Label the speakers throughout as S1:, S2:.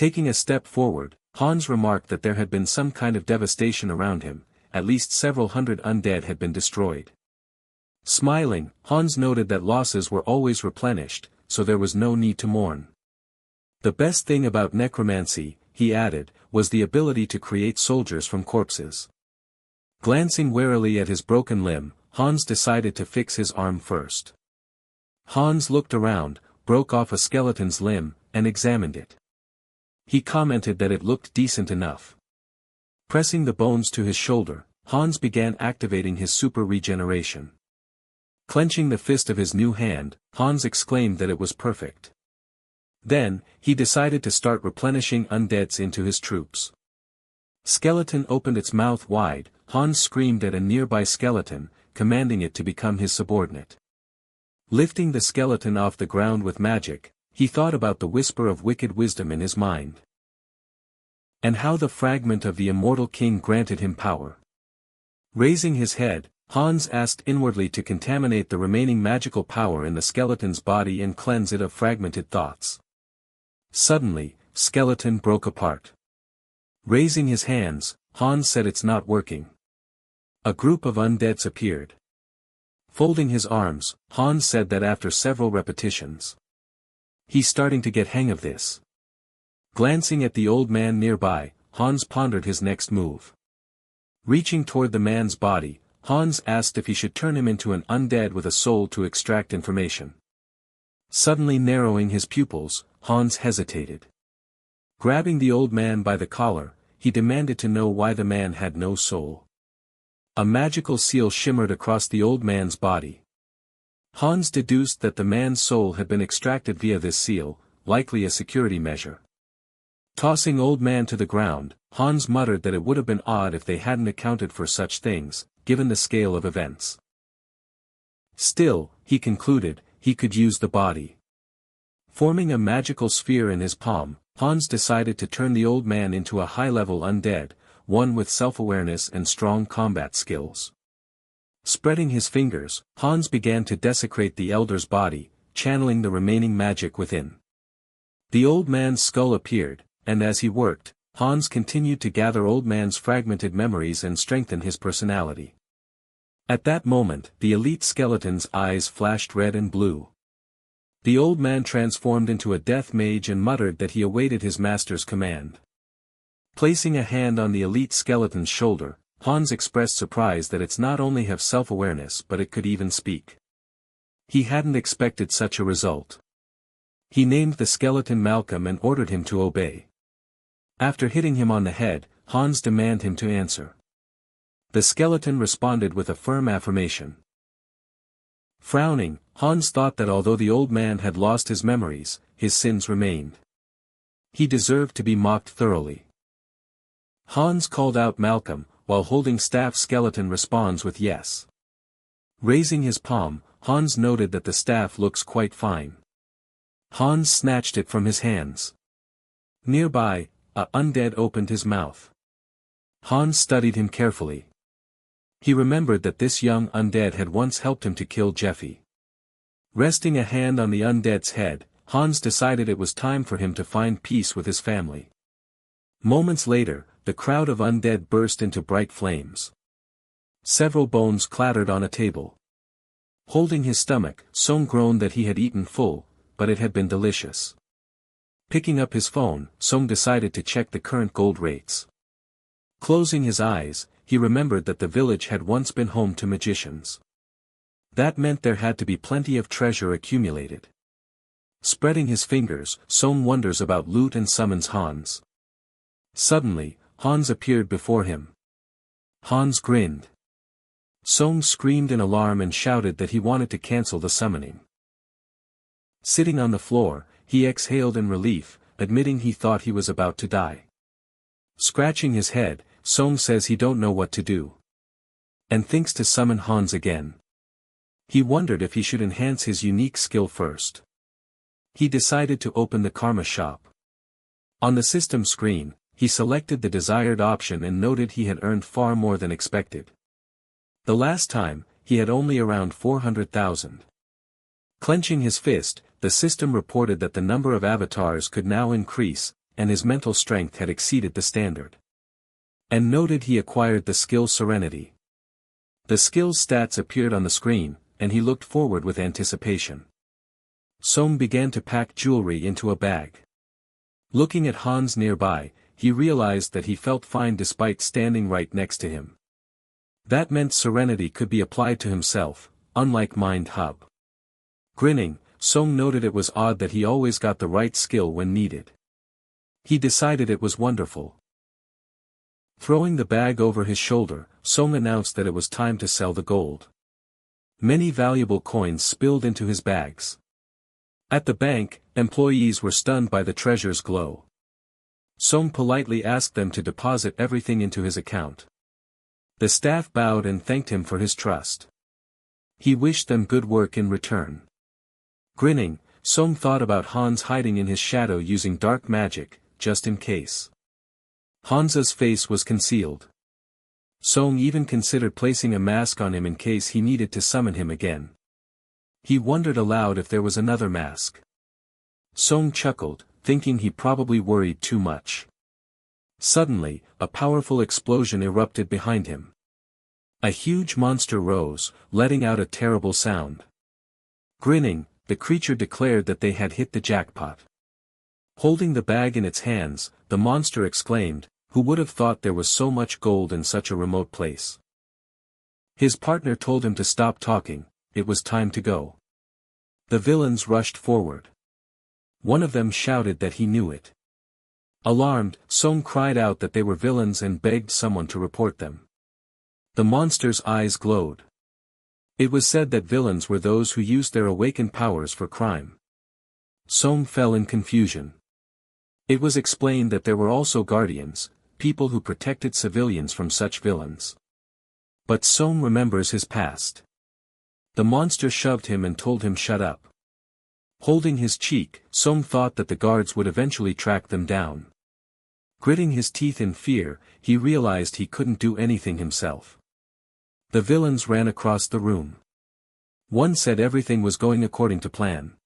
S1: Taking a step forward, Hans remarked that there had been some kind of devastation around him, at least several hundred undead had been destroyed. Smiling, Hans noted that losses were always replenished, so there was no need to mourn. The best thing about necromancy, he added, was the ability to create soldiers from corpses. Glancing warily at his broken limb, Hans decided to fix his arm first. Hans looked around, broke off a skeleton's limb, and examined it. He commented that it looked decent enough. Pressing the bones to his shoulder, Hans began activating his super regeneration. Clenching the fist of his new hand, Hans exclaimed that it was perfect. Then, he decided to start replenishing undeads into his troops. Skeleton opened its mouth wide, Hans screamed at a nearby skeleton, commanding it to become his subordinate. Lifting the skeleton off the ground with magic, he thought about the whisper of wicked wisdom in his mind. And how the fragment of the immortal king granted him power. Raising his head, Hans asked inwardly to contaminate the remaining magical power in the skeleton's body and cleanse it of fragmented thoughts. Suddenly, skeleton broke apart. Raising his hands, Hans said it's not working. A group of undeads appeared. Folding his arms, Hans said that after several repetitions. He's starting to get hang of this. Glancing at the old man nearby, Hans pondered his next move. Reaching toward the man's body, Hans asked if he should turn him into an undead with a soul to extract information. Suddenly narrowing his pupils, Hans hesitated. Grabbing the old man by the collar, he demanded to know why the man had no soul. A magical seal shimmered across the old man's body. Hans deduced that the man's soul had been extracted via this seal, likely a security measure. Tossing old man to the ground, Hans muttered that it would have been odd if they hadn't accounted for such things, given the scale of events. Still, he concluded, he could use the body. Forming a magical sphere in his palm, Hans decided to turn the old man into a high-level undead, one with self-awareness and strong combat skills. Spreading his fingers, Hans began to desecrate the elder's body, channeling the remaining magic within. The old man's skull appeared, and as he worked, Hans continued to gather old man's fragmented memories and strengthen his personality. At that moment, the elite skeleton's eyes flashed red and blue. The old man transformed into a death mage and muttered that he awaited his master's command. Placing a hand on the elite skeleton's shoulder, Hans expressed surprise that it's not only have self-awareness but it could even speak. He hadn't expected such a result. He named the skeleton Malcolm and ordered him to obey. After hitting him on the head, Hans demanded him to answer. The skeleton responded with a firm affirmation. Frowning, Hans thought that although the old man had lost his memories, his sins remained. He deserved to be mocked thoroughly. Hans called out Malcolm, while holding staff. Skeleton responds with yes. Raising his palm, Hans noted that the staff looks quite fine. Hans snatched it from his hands. Nearby, a undead opened his mouth. Hans studied him carefully. He remembered that this young undead had once helped him to kill Jeffy. Resting a hand on the undead's head, Hans decided it was time for him to find peace with his family. Moments later, the crowd of undead burst into bright flames. Several bones clattered on a table. Holding his stomach, Song groaned that he had eaten full, but it had been delicious. Picking up his phone, Song decided to check the current gold rates. Closing his eyes, he remembered that the village had once been home to magicians. That meant there had to be plenty of treasure accumulated. Spreading his fingers, Song wonders about loot and summons Hans. Suddenly, Hans appeared before him. Hans grinned. Song screamed in alarm and shouted that he wanted to cancel the summoning. Sitting on the floor, he exhaled in relief, admitting he thought he was about to die. Scratching his head, Song says he don't know what to do. And thinks to summon Hans again. He wondered if he should enhance his unique skill first. He decided to open the karma shop. On the system screen, he selected the desired option and noted he had earned far more than expected. The last time, he had only around 400,000. Clenching his fist, the system reported that the number of avatars could now increase, and his mental strength had exceeded the standard. And noted he acquired the skill Serenity. The skill's stats appeared on the screen, and he looked forward with anticipation. Song began to pack jewelry into a bag. Looking at Hans nearby, he realized that he felt fine despite standing right next to him. That meant Serenity could be applied to himself, unlike Mind Hub. Grinning, Song noted it was odd that he always got the right skill when needed. He decided it was wonderful. Throwing the bag over his shoulder, Song announced that it was time to sell the gold. Many valuable coins spilled into his bags. At the bank, employees were stunned by the treasure's glow. Song politely asked them to deposit everything into his account. The staff bowed and thanked him for his trust. He wished them good work in return. Grinning, Song thought about Hans hiding in his shadow using dark magic, just in case. Hansa's face was concealed. Song even considered placing a mask on him in case he needed to summon him again. He wondered aloud if there was another mask. Song chuckled, thinking he probably worried too much. Suddenly, a powerful explosion erupted behind him. A huge monster rose, letting out a terrible sound. Grinning, the creature declared that they had hit the jackpot. Holding the bag in its hands, the monster exclaimed, "Who would have thought there was so much gold in such a remote place?" His partner told him to stop talking, it was time to go. The villains rushed forward. One of them shouted that he knew it. Alarmed, Song cried out that they were villains and begged someone to report them. The monster's eyes glowed. It was said that villains were those who used their awakened powers for crime. Song fell in confusion. It was explained that there were also guardians, people who protected civilians from such villains. But Song remembers his past. The monster shoved him and told him shut up. Holding his cheek, Song thought that the guards would eventually track them down. Gritting his teeth in fear, he realized he couldn't do anything himself. The villains ran across the room. One said everything was going according to plan.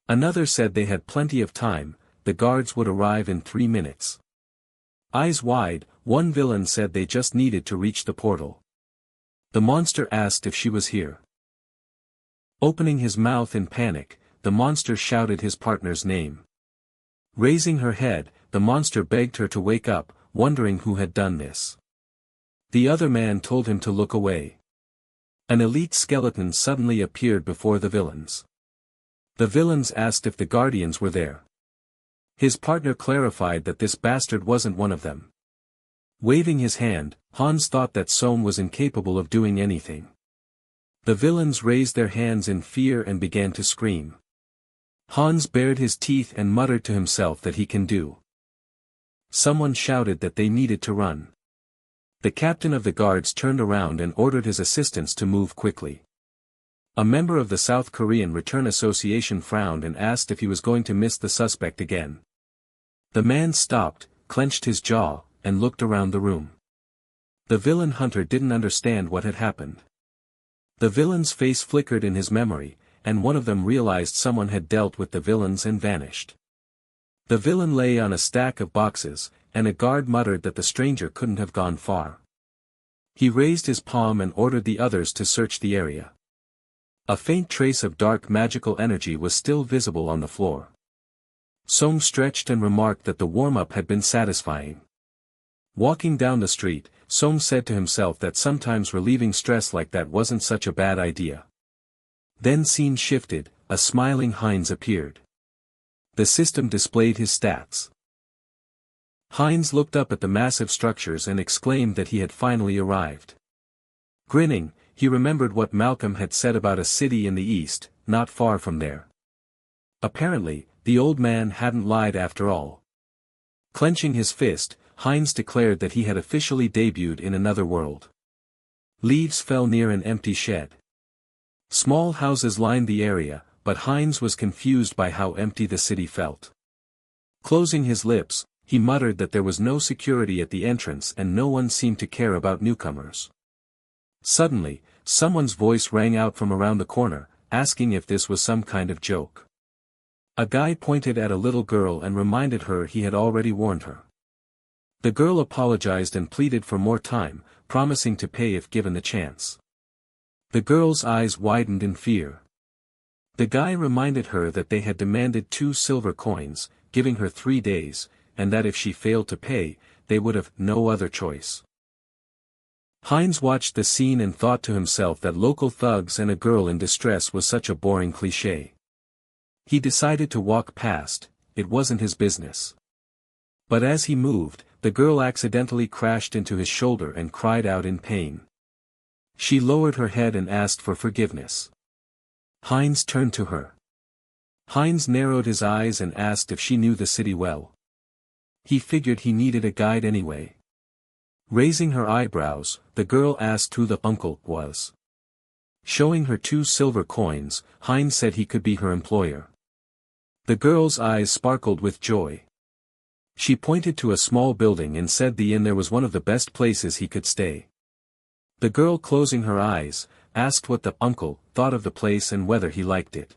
S1: Another said they had plenty of time, the guards would arrive in 3 minutes. Eyes wide, one villain said they just needed to reach the portal. The monster asked if she was here. Opening his mouth in panic, the monster shouted his partner's name. Raising her head, the monster begged her to wake up, wondering who had done this. The other man told him to look away. An elite skeleton suddenly appeared before the villains. The villains asked if the guardians were there. His partner clarified that this bastard wasn't one of them. Waving his hand, Hans thought that Song was incapable of doing anything. The villains raised their hands in fear and began to scream. Hans bared his teeth and muttered to himself that he can do. Someone shouted that they needed to run. The captain of the guards turned around and ordered his assistants to move quickly. A member of the South Korean Return Association frowned and asked if he was going to miss the suspect again. The man stopped, clenched his jaw, and looked around the room. The villain hunter didn't understand what had happened. The villain's face flickered in his memory, and one of them realized someone had dealt with the villains and vanished. The villain lay on a stack of boxes, and a guard muttered that the stranger couldn't have gone far. He raised his palm and ordered the others to search the area. A faint trace of dark magical energy was still visible on the floor. Song stretched and remarked that the warm-up had been satisfying. Walking down the street, Song said to himself that sometimes relieving stress like that wasn't such a bad idea. Then scene shifted, a smiling Heinz appeared. The system displayed his stats. Heinz looked up at the massive structures and exclaimed that he had finally arrived. Grinning, he remembered what Malcolm had said about a city in the east, not far from there. Apparently, the old man hadn't lied after all. Clenching his fist, Heinz declared that he had officially debuted in another world. Leaves fell near an empty shed. Small houses lined the area, but Heinz was confused by how empty the city felt. Closing his lips, he muttered that there was no security at the entrance and no one seemed to care about newcomers. Suddenly, someone's voice rang out from around the corner, asking if this was some kind of joke. A guy pointed at a little girl and reminded her he had already warned her. The girl apologized and pleaded for more time, promising to pay if given the chance. The girl's eyes widened in fear. The guy reminded her that they had demanded 2 silver coins, giving her 3 days, and that if she failed to pay, they would have no other choice. Heinz watched the scene and thought to himself that local thugs and a girl in distress was such a boring cliché. He decided to walk past, it wasn't his business. But as he moved, the girl accidentally crashed into his shoulder and cried out in pain. She lowered her head and asked for forgiveness. Heinz turned to her. Heinz narrowed his eyes and asked if she knew the city well. He figured he needed a guide anyway. Raising her eyebrows, the girl asked who the uncle was. Showing her 2 silver coins, Heinz said he could be her employer. The girl's eyes sparkled with joy. She pointed to a small building and said the inn there was one of the best places he could stay. The girl, closing her eyes, asked what the uncle thought of the place and whether he liked it.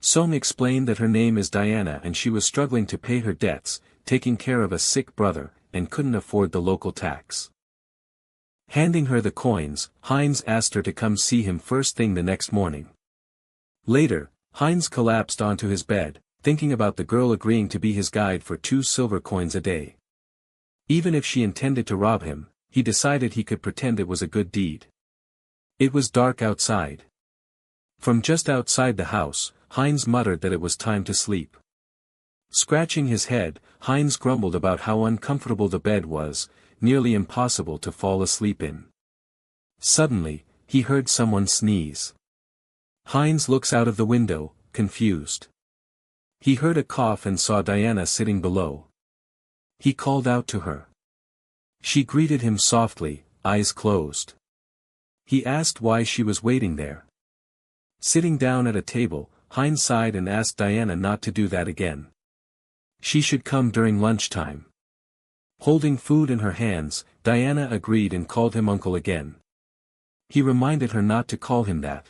S1: Song explained that her name is Diana and she was struggling to pay her debts, taking care of a sick brother, and couldn't afford the local tax. Handing her the coins, Heinz asked her to come see him first thing the next morning. Later, Heinz collapsed onto his bed, thinking about the girl agreeing to be his guide for 2 silver coins a day. Even if she intended to rob him, he decided he could pretend it was a good deed. It was dark outside. From just outside the house, Heinz muttered that it was time to sleep. Scratching his head, Heinz grumbled about how uncomfortable the bed was, nearly impossible to fall asleep in. Suddenly, he heard someone sneeze. Heinz looks out of the window, confused. He heard a cough and saw Diana sitting below. He called out to her. She greeted him softly, eyes closed. He asked why she was waiting there. Sitting down at a table, Heinz sighed and asked Diana not to do that again. She should come during lunchtime. Holding food in her hands, Diana agreed and called him uncle again. He reminded her not to call him that.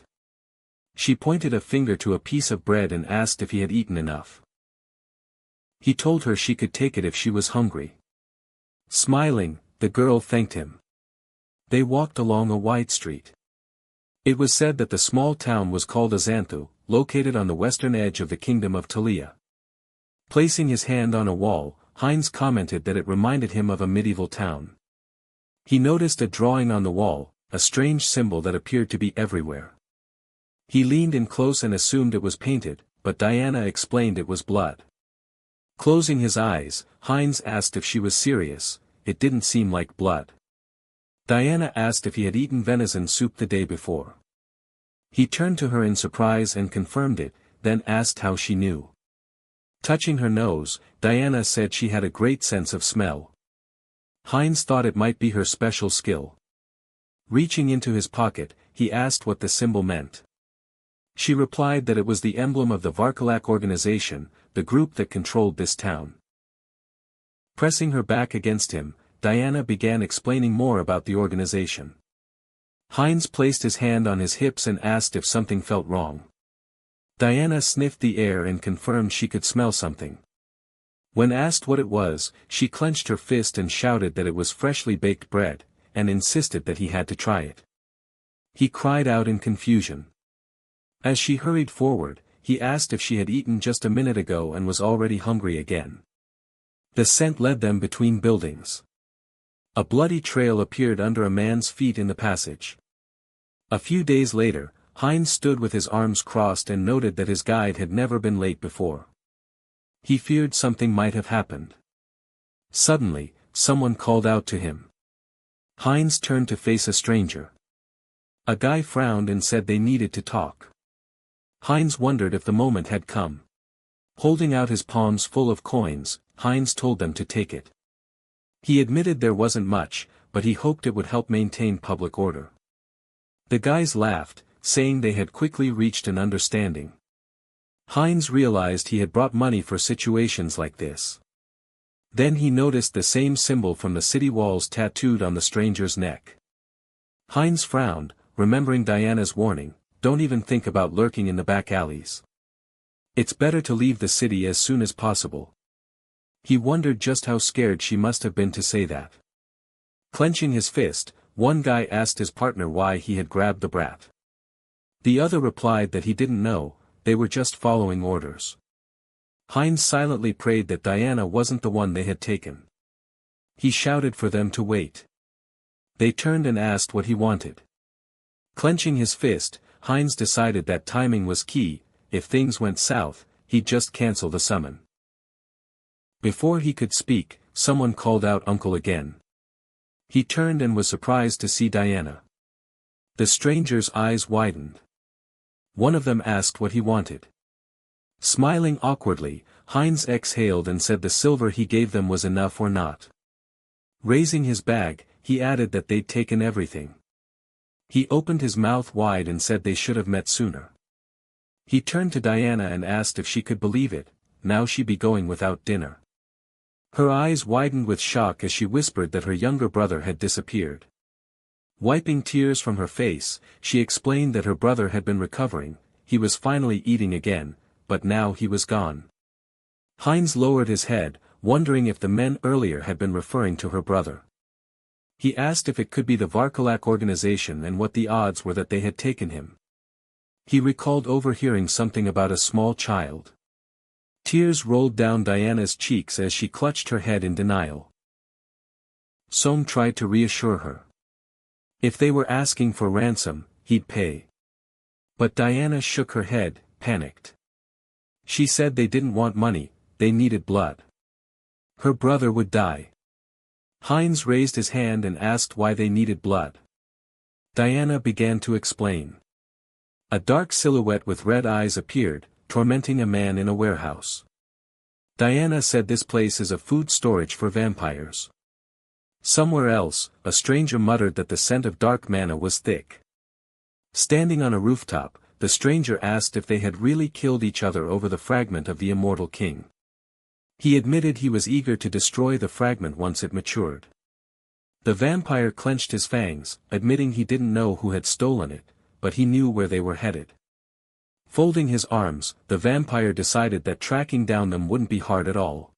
S1: She pointed a finger to a piece of bread and asked if he had eaten enough. He told her she could take it if she was hungry. Smiling, the girl thanked him. They walked along a wide street. It was said that the small town was called Azanthu, located on the western edge of the kingdom of Talia. Placing his hand on a wall, Heinz commented that it reminded him of a medieval town. He noticed a drawing on the wall, a strange symbol that appeared to be everywhere. He leaned in close and assumed it was painted, but Diana explained it was blood. Closing his eyes, Heinz asked if she was serious, it didn't seem like blood. Diana asked if he had eaten venison soup the day before. He turned to her in surprise and confirmed it, then asked how she knew. Touching her nose, Diana said she had a great sense of smell. Heinz thought it might be her special skill. Reaching into his pocket, he asked what the symbol meant. She replied that it was the emblem of the Varkalak organization, the group that controlled this town. Pressing her back against him, Diana began explaining more about the organization. Heinz placed his hand on his hips and asked if something felt wrong. Diana sniffed the air and confirmed she could smell something. When asked what it was, she clenched her fist and shouted that it was freshly baked bread, and insisted that he had to try it. He cried out in confusion. As she hurried forward, he asked if she had eaten just a minute ago and was already hungry again. The scent led them between buildings. A bloody trail appeared under a man's feet in the passage. A few days later, Heinz stood with his arms crossed and noted that his guide had never been late before. He feared something might have happened. Suddenly, someone called out to him. Heinz turned to face a stranger. A guy frowned and said they needed to talk. Heinz wondered if the moment had come. Holding out his palms full of coins, Heinz told them to take it. He admitted there wasn't much, but he hoped it would help maintain public order. The guys laughed, saying they had quickly reached an understanding. Heinz realized he had brought money for situations like this. Then he noticed the same symbol from the city walls tattooed on the stranger's neck. Heinz frowned, remembering Diana's warning, "Don't even think about lurking in the back alleys." It's better to leave the city as soon as possible. He wondered just how scared she must have been to say that. Clenching his fist, one guy asked his partner why he had grabbed the brat. The other replied that he didn't know, they were just following orders. Heinz silently prayed that Diana wasn't the one they had taken. He shouted for them to wait. They turned and asked what he wanted. Clenching his fist, Heinz decided that timing was key. If things went south, he'd just cancel the summon. Before he could speak, someone called out "Uncle" again. He turned and was surprised to see Diana. The stranger's eyes widened. One of them asked what he wanted. Smiling awkwardly, Heinz exhaled and said the silver he gave them was enough or not. Raising his bag, he added that they'd taken everything. He opened his mouth wide and said they should have met sooner. He turned to Diana and asked if she could believe it, now she'd be going without dinner. Her eyes widened with shock as she whispered that her younger brother had disappeared. Wiping tears from her face, she explained that her brother had been recovering, he was finally eating again, but now he was gone. Heinz lowered his head, wondering if the men earlier had been referring to her brother. He asked if it could be the Varkalak organization and what the odds were that they had taken him. He recalled overhearing something about a small child. Tears rolled down Diana's cheeks as she clutched her head in denial. Song tried to reassure her. If they were asking for ransom, he'd pay. But Diana shook her head, panicked. She said they didn't want money, they needed blood. Her brother would die. Heinz raised his hand and asked why they needed blood. Diana began to explain. A dark silhouette with red eyes appeared, tormenting a man in a warehouse. Diana said this place is a food storage for vampires. Somewhere else, a stranger muttered that the scent of dark manna was thick. Standing on a rooftop, the stranger asked if they had really killed each other over the fragment of the immortal king. He admitted he was eager to destroy the fragment once it matured. The vampire clenched his fangs, admitting he didn't know who had stolen it, but he knew where they were headed. Folding his arms, the vampire decided that tracking down them wouldn't be hard at all.